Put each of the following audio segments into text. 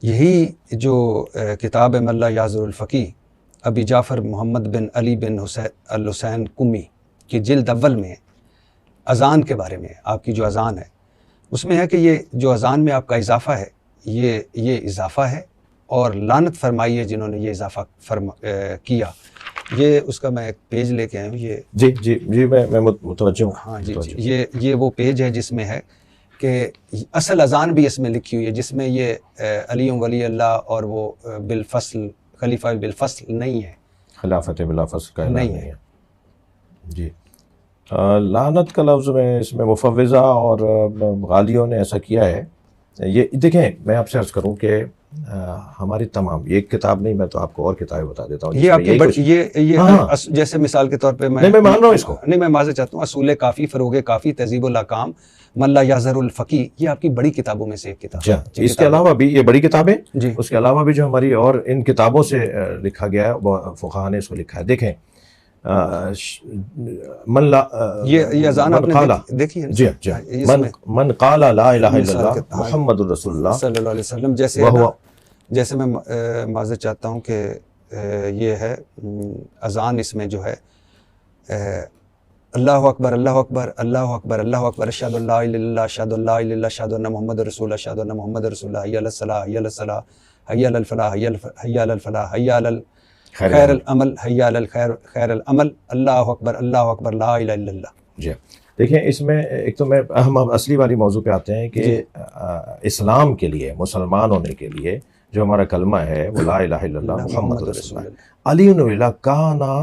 یہی جو کتاب ہے ملا یازر الفقی ابی جعفر محمد بن علی بن الحسین قمی کی جلد اول میں اذان کے بارے میں، آپ کی جو اذان ہے اس میں ہے کہ یہ جو اذان میں آپ کا اضافہ ہے یہ اضافہ ہے، اور لعنت فرمائی ہے جنہوں نے یہ اضافہ کیا. یہ اس کا میں ایک پیج لے کے آیا ہوں. یہ جی میں متوجہ ہوں. ہاں جی یہ وہ پیج ہے جس میں ہے کہ اصل اذان بھی اس میں لکھی ہوئی ہے، جس میں یہ علی ولی اللہ اور وہ بالفصل خلیفہ بالفصل نہیں ہے، خلافت بلا فصل کا اعلان نہیں ہے. جی لعنت کا لفظ میں اس میں مفوضہ اور غالیوں نے ایسا کیا ہے. یہ دیکھیں میں آپ سے عرض کروں کہ ہماری تمام ایک کتاب نہیں، میں تو آپ کو اور کتابیں بتا دیتا ہوں. یہ آپ کی جیسے مثال کے طور پہ میں مان رہا ہوں اس کو، نہیں میں معذرت چاہتا ہوں، اصول کافی، فروغ کافی، تہذیب الاحکام، ملا یازر الفقی، یہ آپ کی بڑی کتابوں میں سے ایک کتاب ہے. اس کے علاوہ بھی یہ بڑی کتابیں جی، اس کے علاوہ بھی جو ہماری اور ان کتابوں سے لکھا گیا ہے، فقہا نے اس کو لکھا ہے. دیکھیں یہ اذان آپ نے دیکھی ہے. جی من قال لا الہ الا اللہ محمد رسول اللہ صلی اللہ علیہ وسلم. جیسے میں معذرت چاہتا ہوں کہ یہ ہے اذان، اس میں جو ہے اللہ اکبر اللہ اکبر اللہ اکبر اللہ اکبر اشہد ان لا الہ الا اللہ اشہد ان لا الہ الا اللہ اشہد ان محمد رسول اللہ اشہد ان محمد رسول اللہ، حی علی الصلاۃ حی علی الصلاۃ حی علی الفلاح حی علی الفلاح حی علی خیر العمل حی علی الخیر خیر العمل اللہ اکبر لا الہ الا اللہ. جی دیکھیں اس میں ایک تو ہم اصلی والی موضوع پہ آتے ہیں کہ اسلام کے لیے، مسلمان ہونے کے لیے جو ہمارا کلمہ ہے وہ لا الہ الا اللہ محمد رسول اللہ. علی اللہ کانا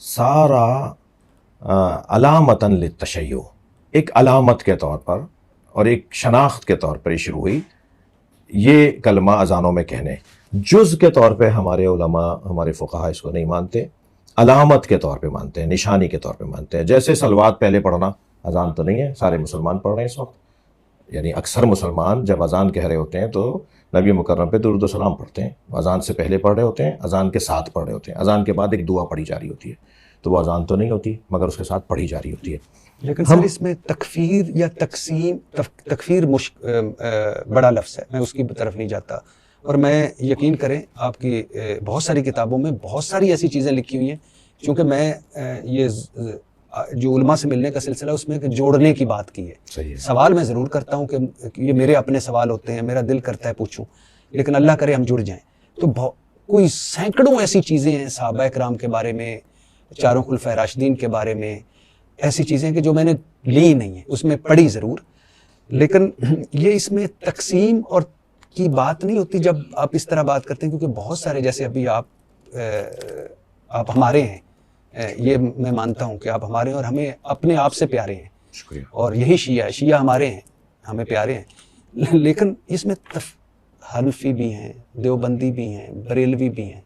سارا علامتاً للتشیع، ایک علامت کے طور پر اور ایک شناخت کے طور پر یہ شروع ہوئی یہ کلمہ اذانوں میں کہنے. جز کے طور پہ ہمارے علماء، ہمارے فقہا اس کو نہیں مانتے، علامت کے طور پہ مانتے ہیں، نشانی کے طور پہ مانتے ہیں. جیسے صلوات پہلے پڑھنا اذان تو نہیں ہے، سارے مسلمان پڑھ رہے ہیں اس وقت، یعنی اکثر مسلمان جب اذان کہہ رہے ہوتے ہیں تو نبی مکرم پہ درود و سلام پڑھتے ہیں. اذان سے پہلے پڑھ رہے ہوتے ہیں، اذان کے ساتھ پڑھ رہے ہوتے ہیں، اذان کے بعد ایک دعا پڑھی جا رہی ہوتی ہے، تو وہ اذان تو نہیں ہوتی مگر اس کے ساتھ پڑھی جا رہی ہوتی ہے. لیکن سر اس میں تکفیر یا تقسیم، تکفیر بڑا لفظ ہے، میں اس کی طرف نہیں جاتا. اور میں یقین کریں آپ کی بہت ساری کتابوں میں بہت ساری ایسی چیزیں لکھی ہوئی ہیں، کیونکہ میں یہ جو علماء سے ملنے کا سلسلہ اس میں جوڑنے کی بات کی ہے. سوال میں ضرور کرتا ہوں کہ یہ میرے اپنے سوال ہوتے ہیں، میرا دل کرتا ہے پوچھوں، لیکن اللہ کرے ہم جڑ جائیں. تو کوئی سینکڑوں ایسی چیزیں ہیں صحابہ کرام کے بارے میں، چاروں خلفائے راشدین کے بارے میں، ایسی چیزیں کہ جو میں نے لی نہیں ہیں، اس میں پڑھی ضرور، لیکن یہ اس میں تقسیم اور کی بات نہیں ہوتی جب آپ اس طرح بات کرتے ہیں. کیونکہ بہت سارے، جیسے ابھی آپ ہمارے ہیں، یہ میں مانتا ہوں کہ آپ ہمارے ہیں اور ہمیں اپنے آپ سے پیارے ہیں. شکریہ. اور یہی شیعہ ہے، شیعہ ہمارے ہیں، ہمیں پیارے ہیں. لیکن اس میں حنفی بھی ہیں، دیوبندی بھی ہیں، بریلوی بھی ہیں.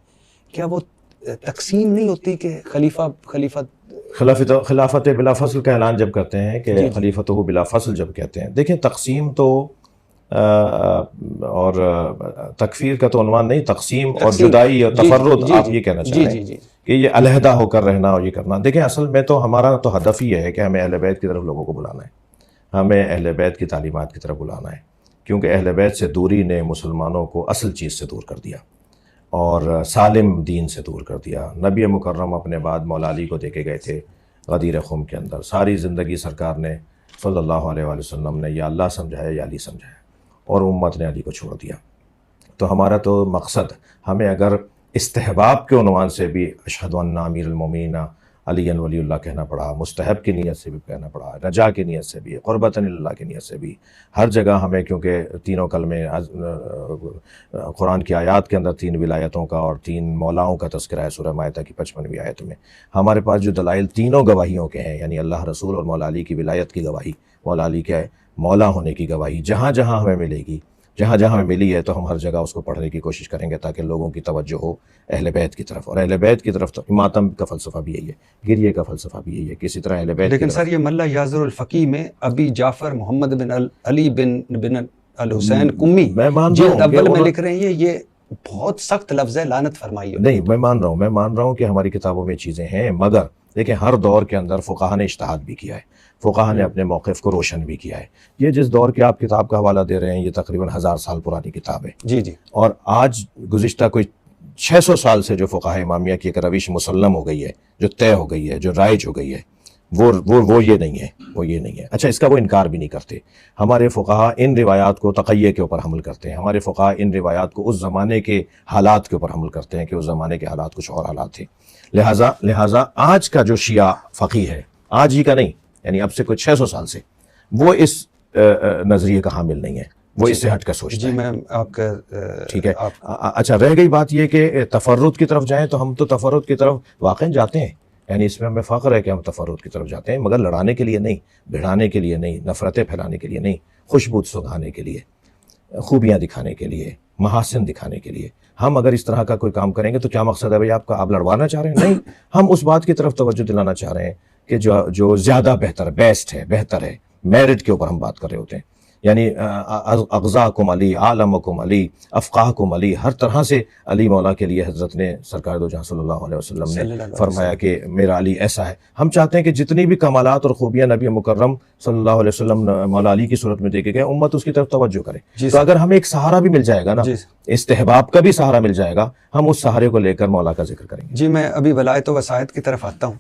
کیا وہ تقسیم نہیں ہوتی کہ خلافت بلا فصل کا اعلان جب کرتے ہیں کہ خلیفۃ بلا فصل جب کہتے ہیں؟ دیکھیں تقسیم تو اور تکفیر کا تو عنوان نہیں، تقسیم اور جدائی اور تفرد آپ یہ کہنا چاہ رہے ہیں کہ یہ علیحدہ ہو کر رہنا اور یہ کرنا. دیکھیں اصل میں تو ہمارا تو ہدف ہی ہے کہ ہمیں اہل بیت کی طرف لوگوں کو بلانا ہے، ہمیں اہل بیت کی تعلیمات کی طرف بلانا ہے، کیونکہ اہل بیت سے دوری نے مسلمانوں کو اصل چیز سے دور کر دیا اور سالم دین سے دور کر دیا. نبی مکرم اپنے بعد مولا علی کو دے کے گئے تھے غدیر خم کے اندر. ساری زندگی سرکار نے صلی اللہ علیہ وآلہ وسلم نے یا اللہ سمجھایا یا علی سمجھایا، اور امت نے علی کو چھوڑ دیا. تو ہمارا تو مقصد، ہمیں اگر استحباب کے عنوان سے بھی اشہد ان امیر المومنین علی ولی اللہ کہنا پڑا، مستحب کی نیت سے بھی کہنا پڑا، رجا کی نیت سے بھی، قربۃ اللہ کی نیت سے بھی، ہر جگہ ہمیں، کیونکہ تینوں کلمے قرآن کی آیات کے اندر 3 ولایتوں کا اور 3 مولاؤں کا تذکرہ ہے سورہ مائدہ کی 55ویں آیت میں. ہمارے پاس جو دلائل تینوں گواہیوں کے ہیں، یعنی اللہ رسول اور مولا علی کی ولایت کی گواہی، مولا علی کے مولا ہونے کی گواہی، جہاں جہاں ہمیں ملے گی، جہاں جہاں ہمیں ملی ہے تو ہم ہر جگہ اس کو پڑھنے کی کوشش کریں گے تاکہ لوگوں کی توجہ ہو اہل بیت کی طرف. اور اہل بیت کی طرف تو ماتم کا فلسفہ بھی یہی ہے، گریے کا فلسفہ بھی یہی ہے، کسی طرح اہل بیت. لیکن سر یہ ملا یازر الفقی میں ابی جعفر محمد بن علی بن الحسین قمی جلد اول میں لکھ رہے ہیں، یہ بہت سخت لفظ ہے، لعنت فرمائی. نہیں میں مان رہا ہوں کہ ہماری کتابوں میں چیزیں ہیں، مگر دیکھیں ہر دور کے اندر فقہا نے اجتہاد بھی کیا ہے. فقہا نے اپنے موقف کو روشن بھی کیا ہے. یہ جس دور کے آپ کتاب کا حوالہ دے رہے ہیں یہ تقریباً 1000 سال پرانی کتاب ہے. جی جی. اور آج گزشتہ کوئی 600 سال سے جو فقہاء امامیہ کی ایک روش مسلم ہو گئی ہے، جو طے ہو گئی ہے، جو رائج ہو گئی ہے، وہ یہ نہیں ہے، وہ یہ نہیں ہے. اچھا، اس کا وہ انکار بھی نہیں کرتے. ہمارے فقہاء ان روایات کو تقیہ کے اوپر حمل کرتے ہیں. ہمارے فقہاء ان روایات کو اس زمانے کے حالات کے اوپر حمل کرتے ہیں کہ اس زمانے کے حالات کچھ اور حالات تھے. لہٰذا آج کا جو شیعہ فقیہ ہے، آج ہی کا نہیں، یعنی اب سے کوئی 600 سال سے، وہ اس نظریے کا حامل نہیں ہے، وہ اس سے ہٹ کر سوچتا ہے. جی میں آپ کا ٹھیک ہے. اچھا، رہ گئی بات یہ کہ تفرد کی طرف جائیں تو ہم تو تفرد کی طرف واقعی جاتے ہیں، یعنی اس میں ہمیں فخر ہے کہ ہم تفرد کی طرف جاتے ہیں، مگر لڑانے کے لیے نہیں، بھڑانے کے لیے نہیں، نفرتیں پھیلانے کے لیے نہیں، خوشبو سنگھانے کے لیے، خوبیاں دکھانے کے لیے، محاسن دکھانے کے لیے. ہم اگر اس طرح کا کوئی کام کریں گے تو کیا مقصد ہے بھائی آپ کا؟ آپ لڑوانا چاہ رہے ہیں؟ نہیں، ہم اس بات کی طرف توجہ دلانا چاہ رہے ہیں کہ جو زیادہ بہتر، بیسٹ ہے، بہتر ہے، میرٹ کے اوپر ہم بات کر رہے ہوتے ہیں. یعنی اغزاکم علی، عالمکم علی، افقاہکم علی، ہر طرح سے علی مولا کے لیے حضرت نے، سرکار دو جہاں صلی اللہ علیہ وسلم نے فرمایا کہ میرا علی ایسا ہے. ہم چاہتے ہیں کہ جتنی بھی کمالات اور خوبیاں نبی مکرم صلی اللہ علیہ وسلم مولا علی کی صورت میں دیکھے گئے، امت اس کی طرف توجہ کرے. تو اگر ہمیں ایک سہارا بھی مل جائے گا نا، استحباب کا بھی سہارا مل جائے گا، ہم اس سہارے کو لے کر مولا کا ذکر کریں گے. جی میں ابھی ولایت و وسائط کی طرف آتا ہوں.